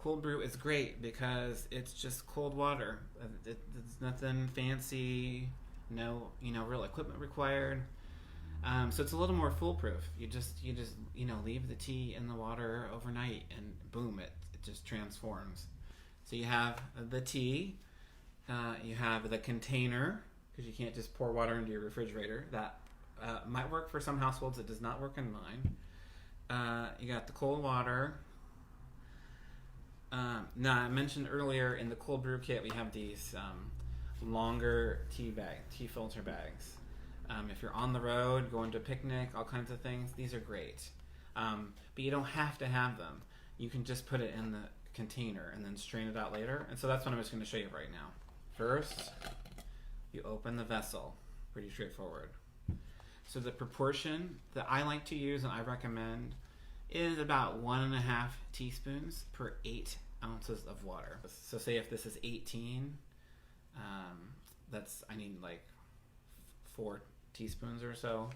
cold brew is great because it's just cold water. It's nothing fancy, no real equipment required. So it's a little more foolproof. You just leave the tea in the water overnight, and boom, it just transforms. So you have the tea, you have the container, because you can't just pour water into your refrigerator. That might work for some households. It does not work in mine. You got the cold water. Now, I mentioned earlier in the cold brew kit we have these longer tea filter bags. If you're on the road, going to a picnic, all kinds of things, these are great. But you don't have to have them. You can just put it in the container and then strain it out later. And so that's what I'm just going to show you right now. First, you open the vessel. Pretty straightforward. So the proportion that I like to use and I recommend is about 1.5 teaspoons per 8 ounces of water. So say if this is 18, I need like 4 teaspoons or so.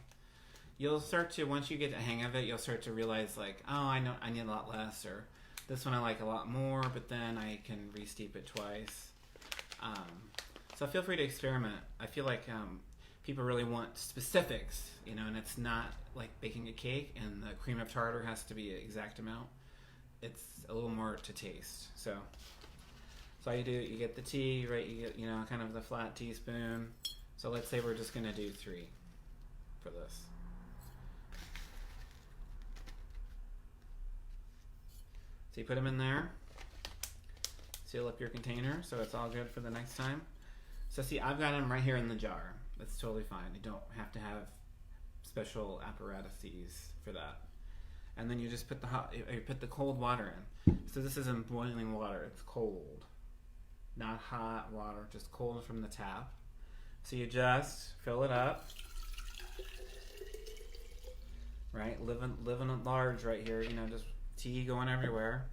You'll start to, once you get the hang of it, you'll start to realize like, oh, I know I need a lot less, or this one I like a lot more, but then I can re-steep it twice. So feel free to experiment. I feel like people really want specifics, and it's not like baking a cake and the cream of tartar has to be an exact amount. It's a little more to taste. So all you do, you get the tea, right? You get, kind of the flat teaspoon. So let's say we're just going to do 3 for this. So you put them in there, seal up your container so it's all good for the next time. So see, I've got them right here in the jar. That's totally fine. You don't have to have special apparatuses for that. And then you just put the cold water in. So this isn't boiling water, it's cold. Not hot water, just cold from the tap. So you just fill it up. Right? Living at large right here, just tea going everywhere.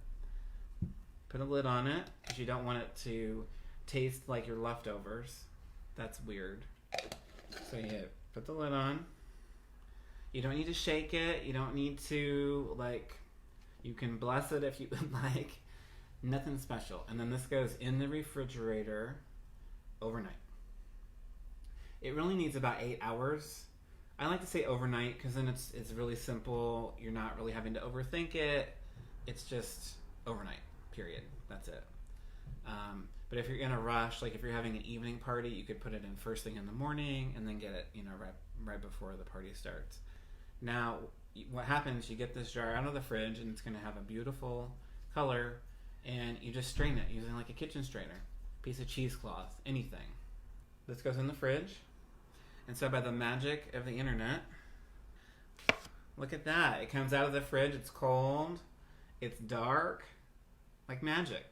Put a lid on it because you don't want it to taste like your leftovers. That's weird. So you put the lid on. You don't need to shake it. You don't need to, you can bless it if you would like. Nothing special. And then this goes in the refrigerator overnight. It really needs about 8 hours. I like to say overnight because then it's really simple. You're not really having to overthink it. It's just overnight, period. That's it. But if you're in a rush, like if you're having an evening party, you could put it in first thing in the morning and then get it, right before the party starts. Now, what happens, you get this jar out of the fridge and it's going to have a beautiful color, and you just strain it using like a kitchen strainer, piece of cheesecloth, anything. This goes in the fridge. And so by the magic of the internet, look at that. It comes out of the fridge, it's cold, it's dark, like magic.